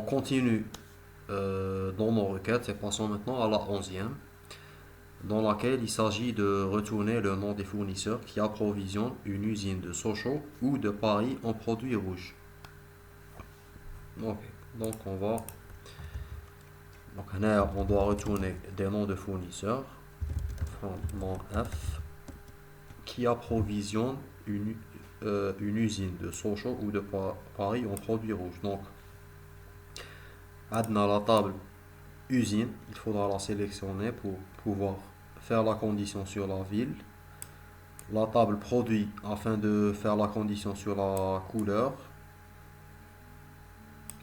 continue dans nos requêtes et passons maintenant à la 11e, dans laquelle il s'agit de retourner le nom des fournisseurs qui approvisionnent une usine de Sochaux ou de Paris en produits rouges. Ok, donc on doit retourner des noms de fournisseurs, nom F, qui approvisionnent une usine de Sochaux ou de Paris en produits rouges. Donc, adna la table usine, il faudra la sélectionner pour pouvoir faire la condition sur la ville. La table produit afin de faire la condition sur la couleur.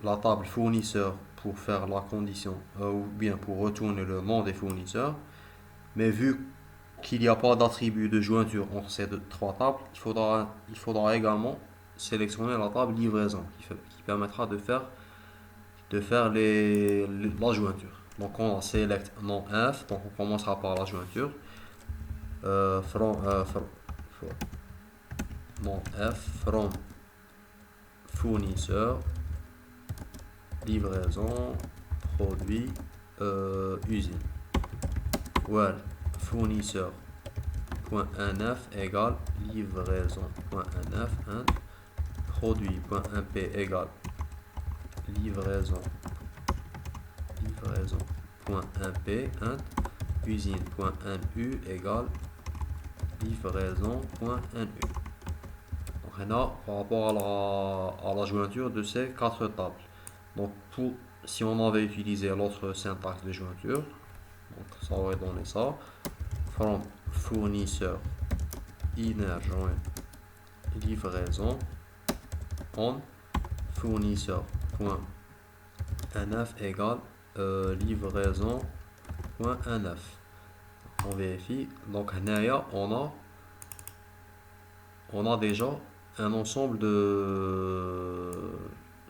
La table fournisseur pour faire la condition ou bien pour retourner le nom des fournisseurs. Mais vu qu'il n'y a pas d'attribut de jointure entre ces trois tables, il faudra également sélectionner la table livraison qui permettra de faire la jointure. Donc on select nom F, donc on commencera par la jointure. Nom F from fournisseur, livraison, produit, usine. Well, fournisseur.nf égale livraison.nf and produit.mp égale livraison.mp and usine.nu égale livraison.nu. Donc là, par rapport à la jointure de ces quatre tables. Donc si on avait utilisé l'autre syntaxe de jointure, donc ça aurait donné ça. From fournisseur inner join livraison on fournisseur.nf égale livraison.nf. On vérifie. Donc là, on a déjà un ensemble de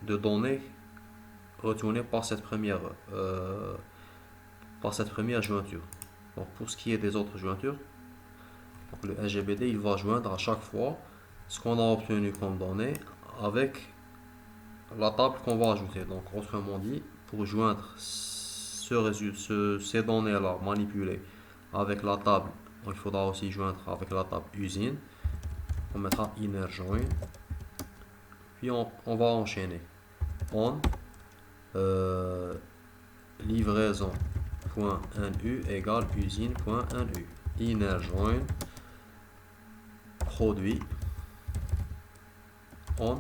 données retournées par cette première jointure. Donc pour ce qui est des autres jointures, donc le SGBD il va joindre à chaque fois ce qu'on a obtenu comme données avec la table qu'on va ajouter. Donc autrement dit, pour joindre ces données-là manipulées avec la table, donc il faudra aussi joindre avec la table usine. On mettra inner join, puis on va enchaîner. On livraison.nu égale usine.nu. Inner join produit on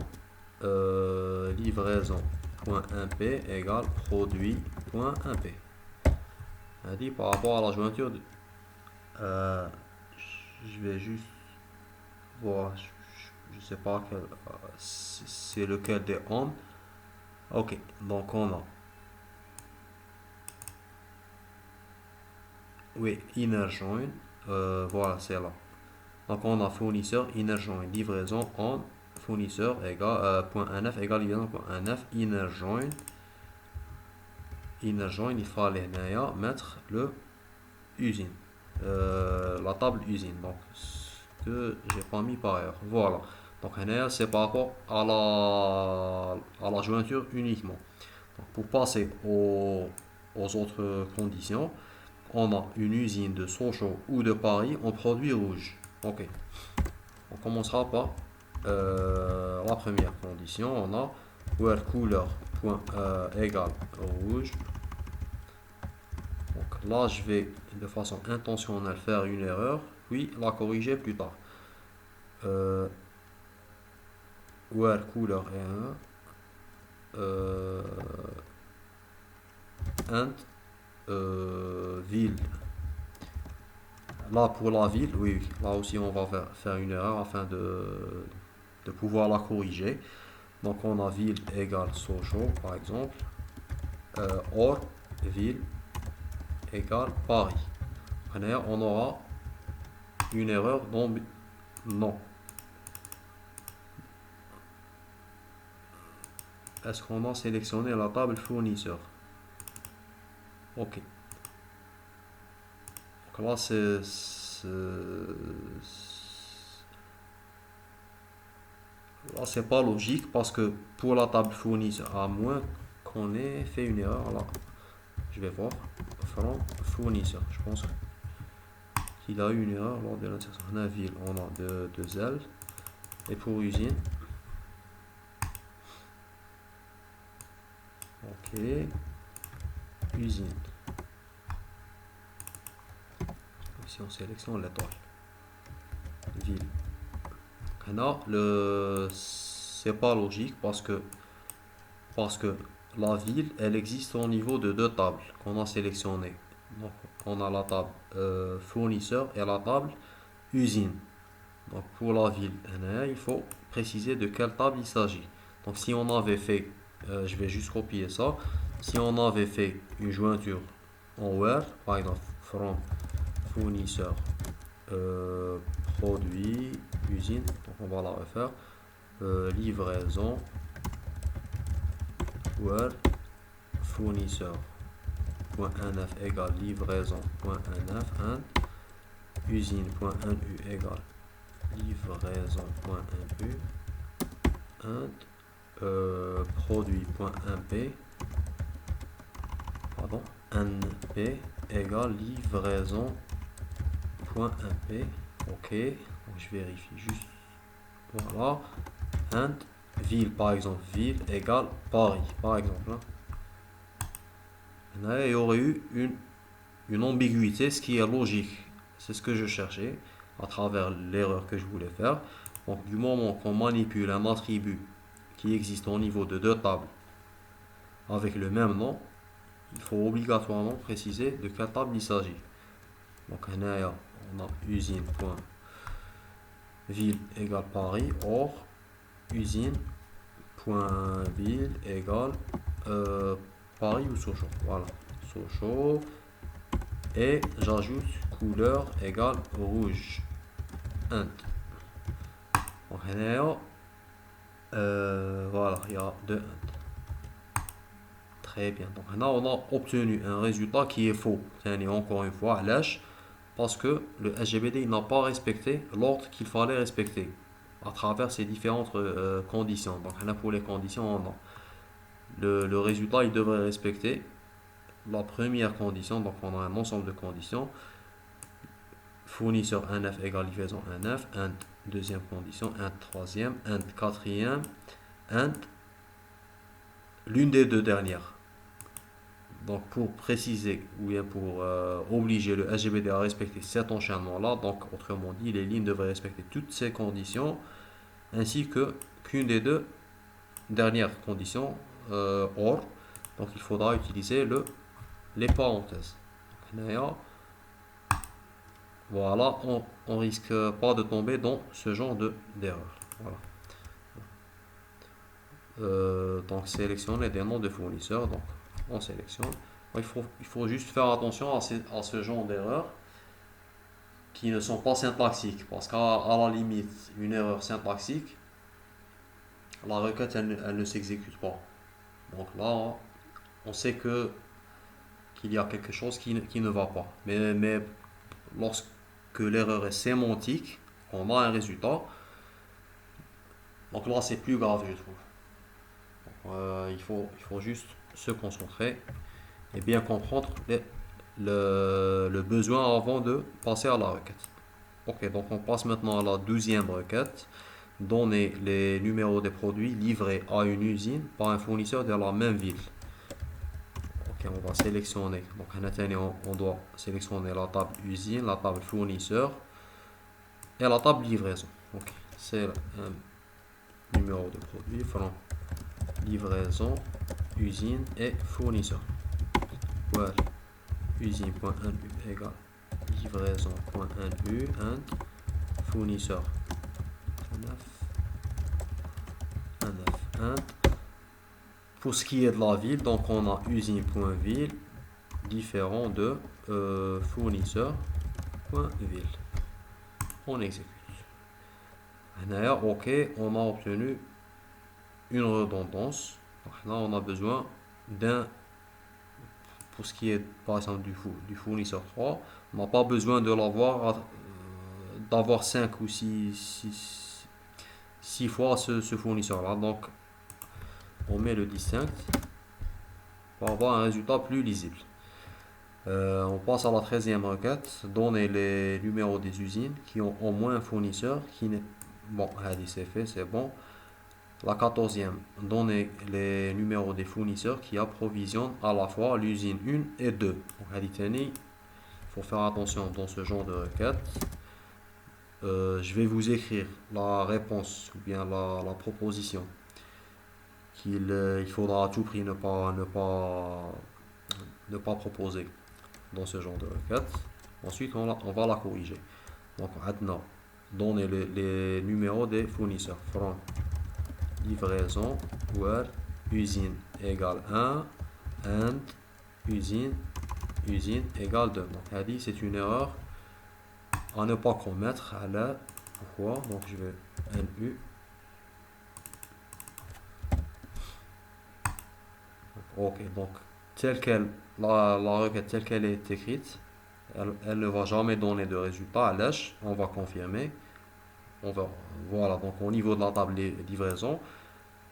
livraison.mp égale produit.mp. On dit par rapport à la jointure je vais juste voir, je sais pas c'est lequel des on. Ok, donc on a oui, inner join, voilà, c'est là. Donc on a fournisseur, inner join, livraison, on, fournisseur, égale, .nf égale livraison.nf, inner join, il fallait mettre le usine, la table usine, donc ce que j'ai pas mis par ailleurs, voilà. Donc c'est par rapport à la jointure uniquement. Donc, pour passer aux autres conditions, on a une usine de Sochaux ou de Paris en produits rouges. Ok. On commencera par la première condition. On a where couleur égale rouge. Donc là, je vais de façon intentionnelle faire une erreur, puis la corriger plus tard. Where couleur est 1 and ville. Là pour la ville, oui, là aussi on va faire une erreur afin de pouvoir la corriger. Donc on a ville égale Sochaux par exemple, or ville égale Paris. On aura une erreur dans non. Est-ce qu'on a sélectionné la table fournisseur? Ok. Donc là c'est pas logique parce que pour la table fournisseur, à moins qu'on ait fait une erreur. Alors, je vais voir. From fournisseur. Je pense qu'il a eu une erreur lors de l'insertion. On a ville, on a deux L. Et pour usine, ok, usine. Si on sélectionne l'étoile, ville. Maintenant, c'est pas logique parce que la ville, elle existe au niveau de deux tables qu'on a sélectionnées. Donc, on a la table fournisseur et la table usine. Donc, pour la ville, il faut préciser de quelle table il s'agit. Donc, si on avait fait, je vais juste copier ça, si on avait fait une jointure en where, par exemple, from fournisseur produit usine, donc on va la refaire, livraison where fournisseur .nf égale livraison.nf and usine.nu égale livraison.nu and produit.mp pardon np égale livraison.mp. ok, donc je vérifie juste, voilà, and ville, par exemple, ville égale Paris, par exemple, hein. Là, il y aurait eu une ambiguïté, ce qui est logique. C'est ce que je cherchais à travers l'erreur que je voulais faire. Donc, du moment qu'on manipule un attribut qui existe au niveau de deux tables avec le même nom, il faut obligatoirement préciser de quelle table il s'agit. Donc, on a usine.ville égale Paris, or usine.ville égale Paris ou Sochaux. Voilà, Sochaux. Et j'ajoute couleur égale rouge. Int. Donc, voilà, il y a deux int. Très bien. Donc, là, on a obtenu un résultat qui est faux. Encore une fois, lèche, parce que le SGBD n'a pas respecté l'ordre qu'il fallait respecter à travers ces différentes conditions. Donc, là, pour les conditions, on a le résultat, il devrait respecter la première condition. Donc, on a un ensemble de conditions. Fournisseur 1F égale livraison 1F, int deuxième condition, int troisième, int quatrième, int l'une des deux dernières. Donc pour préciser ou bien pour obliger le SGBD à respecter cet enchaînement-là, donc autrement dit, les lignes devraient respecter toutes ces conditions ainsi qu'une des deux dernières conditions or. Donc il faudra utiliser les parenthèses. Donc, voilà, on risque pas de tomber dans ce genre d'erreur. Voilà. Donc sélectionner des noms de fournisseurs. Donc on sélectionne. Il faut juste faire attention à ce genre d'erreurs qui ne sont pas syntaxiques. Parce qu'à la limite, une erreur syntaxique, la requête elle ne s'exécute pas. Donc là, on sait qu'il y a quelque chose qui ne va pas. Mais lorsque l'erreur est sémantique, on a un résultat. Donc là, c'est plus grave, je trouve. Il faut juste se concentrer et bien comprendre le besoin avant de passer à la requête. Ok, donc on passe maintenant à la 12e requête. Donner les numéros des produits livrés à une usine par un fournisseur de la même ville. Ok, on va sélectionner. Donc on doit sélectionner la table usine, la table fournisseur et la table livraison. Ok, c'est un numéro de produit from livraison, usine et fournisseur. Well, usine.nu égale livraison.nu and fournisseur. And pour ce qui est de la ville, donc on a usine.ville différent de fournisseur.ville. On exécute. D'ailleurs, ok, on a obtenu une redondance. Donc là, on a besoin pour ce qui est par exemple du fournisseur 3, on n'a pas besoin de d'avoir 5 ou 6 fois ce fournisseur là. Donc on met le distinct pour avoir un résultat plus lisible. On passe à la 13e requête. Donner les numéros des usines qui ont au moins un fournisseur qui n'est... Bon, c'est fait, c'est bon. La 14e. Donner les numéros des fournisseurs qui approvisionnent à la fois l'usine 1 et 2. Donc, il faut faire attention dans ce genre de requête. Je vais vous écrire la réponse ou bien la proposition qu'il faudra à tout prix ne pas proposer dans ce genre de requête. Ensuite, on va la corriger. Donc, maintenant, donner les numéros des fournisseurs. From livraison, where usine égale 1, and usine égale 2. Donc, c'est une erreur à ne pas commettre. Pourquoi? Donc, je vais NU. Ok, donc, la requête telle qu'elle est écrite, elle ne va jamais donner de résultat à l'âge. On va confirmer. Voilà, donc au niveau de la table livraison,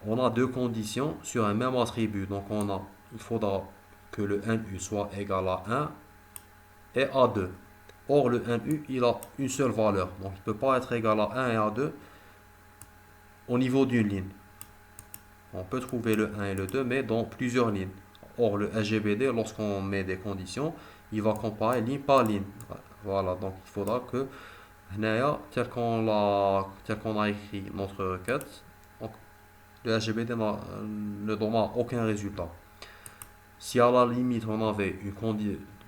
on a deux conditions sur un même attribut. Donc il faudra que le NU soit égal à 1 et à 2. Or, le NU, il a une seule valeur. Donc, il ne peut pas être égal à 1 et à 2 au niveau d'une ligne. On peut trouver le 1 et le 2, mais dans plusieurs lignes. Or, le SGBD, lorsqu'on met des conditions, il va comparer ligne par ligne. Voilà, donc il faudra que tel qu'on a écrit notre requête, donc, le SGBD ne donnera aucun résultat. Si à la limite on avait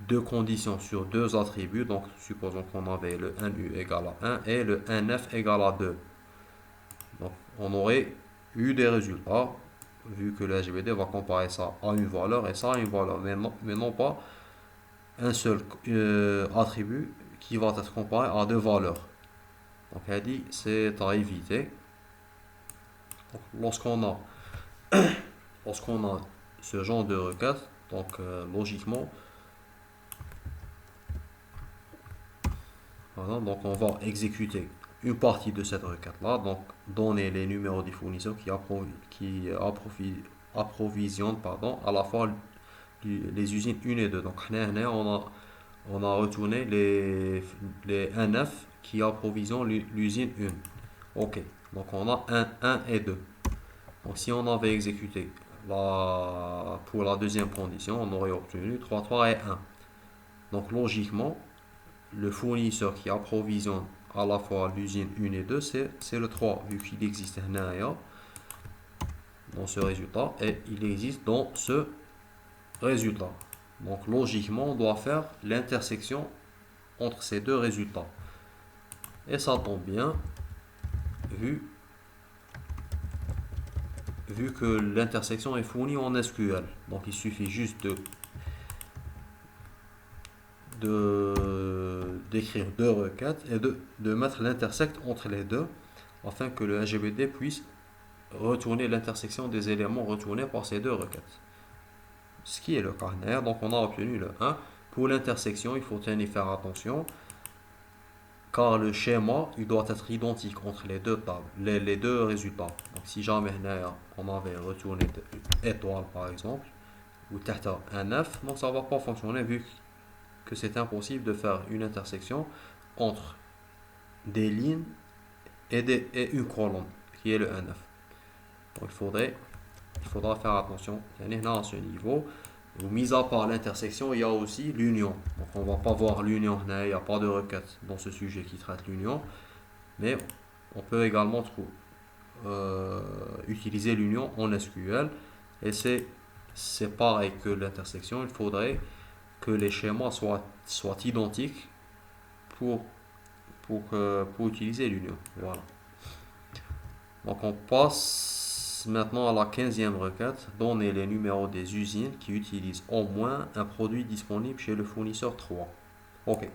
deux conditions sur deux attributs, donc supposons qu'on avait le NU égale à 1 et le NF égale à 2, donc on aurait eu des résultats, vu que le SGBD va comparer ça à une valeur et ça à une valeur, mais non pas un seul attribut qui va être comparé à deux valeurs. Donc elle dit c'est à éviter. Lorsqu'on a ce genre de requête, donc logiquement, voilà, donc on va exécuter une partie de cette requête là, donc donner les numéros des fournisseurs qui approvisionnent à la fois les usines 1 et 2. Donc on a retourné les NF qui approvisionnent l'usine 1. Ok, donc on a 1 et 2. Donc si on avait exécuté pour la deuxième condition, on aurait obtenu 3 et 1. Donc logiquement, le fournisseur qui approvisionne à la fois l'usine 1 et 2, c'est le 3, vu qu'il existe un dans ce résultat et il existe dans ce résultat. Donc logiquement, on doit faire l'intersection entre ces deux résultats. Et ça tombe bien, vu que l'intersection est fournie en SQL. Donc il suffit juste d'écrire deux requêtes et de mettre l'intersect entre les deux afin que le SGBD puisse retourner l'intersection des éléments retournés par ces deux requêtes. Ce qui est le cas. Donc on a obtenu le 1. Pour l'intersection, il faut y faire attention car le schéma il doit être identique entre les deux tables, les deux résultats. Donc si jamais on avait retourné étoile par exemple ou un 9, donc ça ne va pas fonctionner vu que c'est impossible de faire une intersection entre des lignes et une colonne qui est le 1,9. Donc il faudra faire attention à ce niveau. Mis à part l'intersection, il y a aussi l'union. Donc on ne va pas voir l'union, il n'y a pas de requête dans ce sujet qui traite l'union, mais on peut également utiliser l'union en SQL et c'est pareil que l'intersection, il faudrait que les schémas soient identiques pour utiliser l'union. Voilà. Donc on passe maintenant à la 15e requête, donner les numéros des usines qui utilisent au moins un produit disponible chez le fournisseur 3. Ok.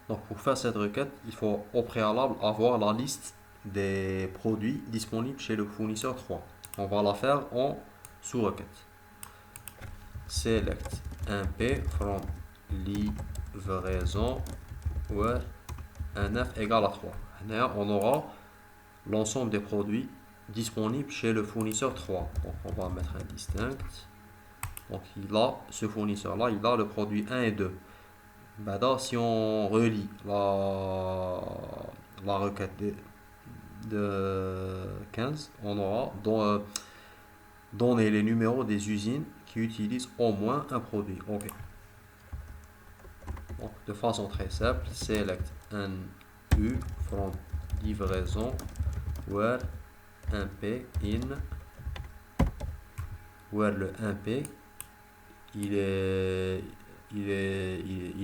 Donc pour faire cette requête, il faut au préalable avoir la liste des produits disponibles chez le fournisseur 3. On va la faire en sous-requête. Select MP from livraison where NF égale à 3. Là, on aura l'ensemble des produits disponibles chez le fournisseur 3. Donc on va mettre un distinct Donc il a, ce fournisseur-là, il a le produit 1 et 2. Bah, si on relie la requête de 15, on aura donné les numéros des usines qui utilisent au moins un produit. Ok. Donc, de façon très simple, select un U from livraison where 1P in, where le 1P il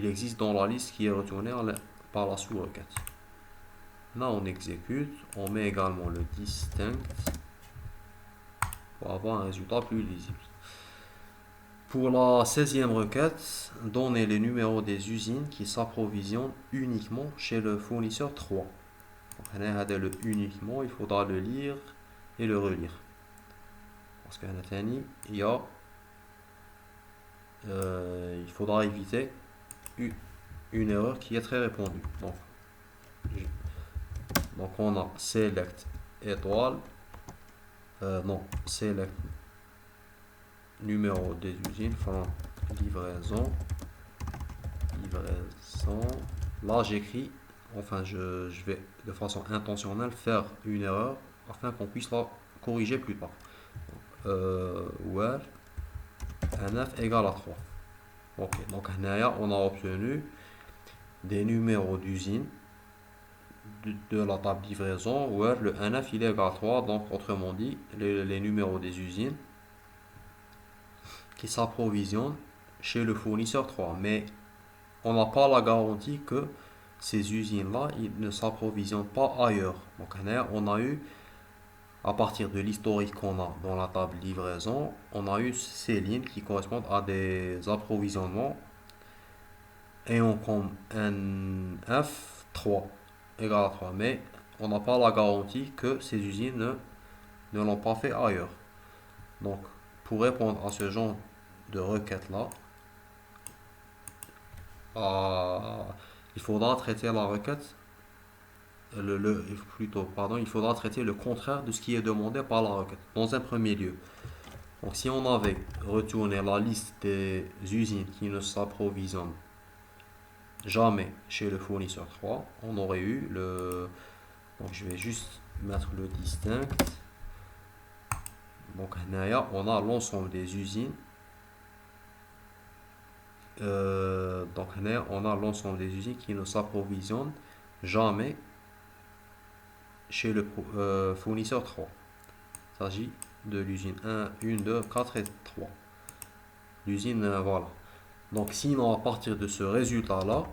existe dans la liste qui est retournée par la sous-requête. Là, on exécute, on met également le distinct pour avoir un résultat plus lisible. Pour la 16e requête, donnez les numéros des usines qui s'approvisionnent uniquement chez le fournisseur 3. Donc, le uniquement, il faudra le lire et le relire. Parce qu'il y a il faudra éviter une erreur qui est très répandue. Donc on a select étoile, non, select numéro des usines, from livraison. Là j'écris, enfin je vais de façon intentionnelle faire une erreur afin qu'on puisse la corriger plus tard. Where NF égale à 3. Ok, donc on a obtenu des numéros d'usine de la table livraison where le NF il est égal à 3. Donc autrement dit, les numéros des usines qui s'approvisionnent chez le fournisseur 3. Mais on n'a pas la garantie que ces usines-là ne s'approvisionnent pas ailleurs. Donc on a eu, à partir de l'historique qu'on a dans la table livraison, on a eu ces lignes qui correspondent à des approvisionnements ayant comme NF 3 égale à 3. Mais on n'a pas la garantie que ces usines ne l'ont pas fait ailleurs. Donc, pour répondre à ce genre de requête-là, il faudra traiter la requête, il faudra traiter le contraire de ce qui est demandé par la requête. Dans un premier lieu, donc si on avait retourné la liste des usines qui ne s'approvisionnent jamais chez le fournisseur 3, on aurait eu le... Donc je vais juste mettre le distinct. Donc on a l'ensemble des usines. Donc on a l'ensemble des usines qui ne s'approvisionnent jamais chez le fournisseur 3. Il s'agit de l'usine 1, 2, 4 et 3. L'usine, voilà. Donc sinon, à partir de ce résultat-là,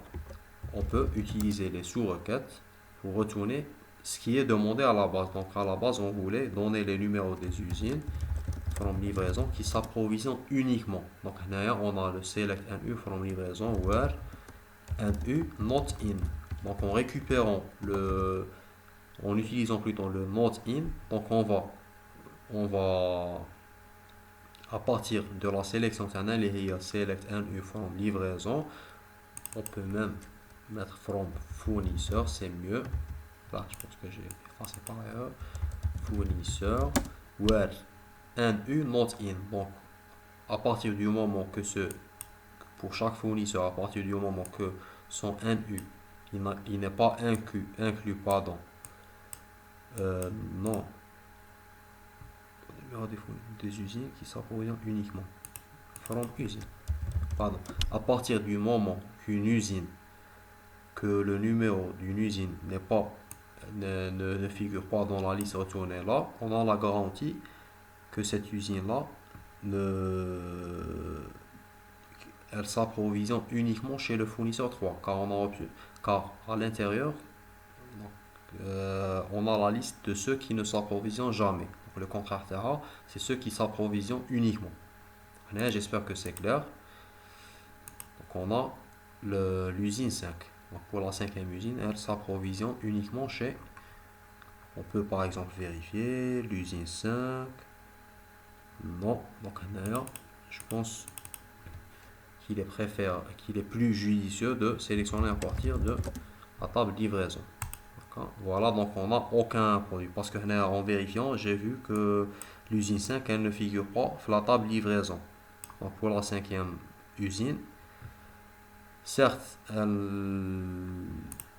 on peut utiliser les sous-requêtes pour retourner ce qui est demandé à la base. Donc à la base, on voulait donner les numéros des usines from livraison qui s'approvisionnent uniquement. Donc on a le select NU from livraison where NU not in. Donc en récupérant en utilisant plutôt le not in, donc on va à partir de la sélection ternelle select NU from livraison, on peut même mettre from fournisseur, c'est mieux. Là, je pense que j'ai effacé par ailleurs. Fournisseur, where NU not in. Donc, à partir du moment que pour chaque fournisseur, à partir du moment que son NU, il n'est pas inclus pardon. Non. Numéro des usines qui s'approvisionnent uniquement. From usine. Pardon. À partir du moment qu'une usine, que le numéro d'une usine ne figure pas dans la liste retournée là, on a la garantie que cette usine-là, elle s'approvisionne uniquement chez le fournisseur 3, car à l'intérieur, on a la liste de ceux qui ne s'approvisionnent jamais. Donc, le contraire terra, c'est ceux qui s'approvisionnent uniquement. J'espère que c'est clair. Donc on a l'usine 5. Donc pour la 5e usine, elle s'approvisionne uniquement chez... On peut par exemple vérifier l'usine 5. Non, donc je pense qu'il est plus judicieux de sélectionner à partir de la table livraison. Voilà, donc on n'a aucun produit. Parce que en vérifiant, j'ai vu que l'usine 5, elle ne figure pas sur la table livraison. Donc pour la cinquième usine, certes, elle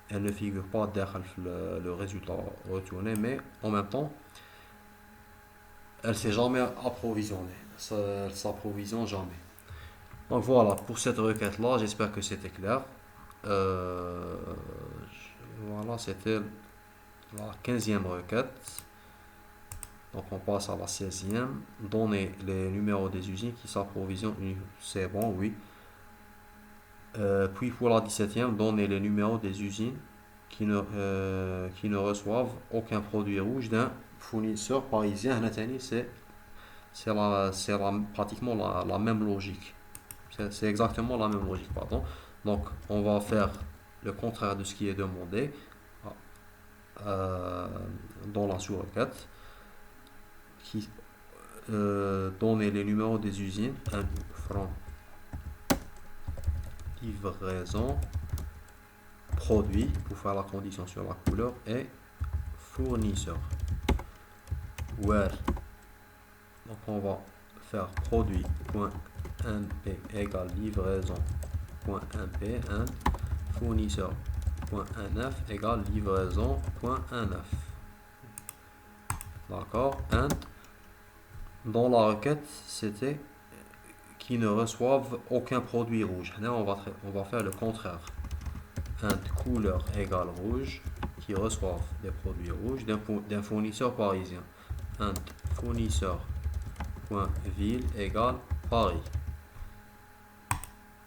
ne figure pas derrière le résultat retourné, mais en même temps, elle s'est jamais approvisionnée. Elle s'approvisionne jamais. Donc voilà, pour cette requête-là, j'espère que c'était clair. Euh, voilà, c'était la 15e requête. Donc on passe à la 16e. Donner les numéros des usines qui s'approvisionnent. C'est bon, oui. Puis pour la 17e, donner les numéros des usines qui ne reçoivent aucun produit rouge d'un fournisseur parisien. C'est pratiquement la même logique. C'est exactement la même logique, pardon. Donc on va faire le contraire de ce qui est demandé euh, dans la sous-requête, qui donner les numéros des usines, un franc livraison, produit, pour faire la condition sur la couleur, et fournisseur. Where. Donc on va faire produit.np égale livraison.np and fournisseur.nf égale livraison.nf. D'accord. And dans la requête, c'était qui ne reçoivent aucun produit rouge. Là, on va faire le contraire. And couleur égale rouge, qui reçoivent des produits rouges d'un fournisseur parisien. And fournisseur.ville égale Paris.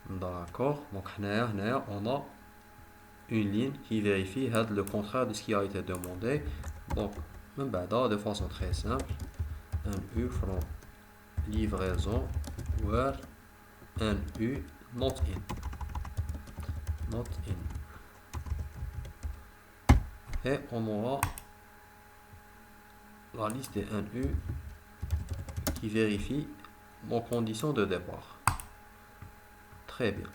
D'accord. Donc, on a une ligne qui vérifie le contraire de ce qui a été demandé. Donc, de façon très simple, un U from livraison where NU not in. Not in. Et on aura la liste des NU qui vérifie nos conditions de départ. Très bien.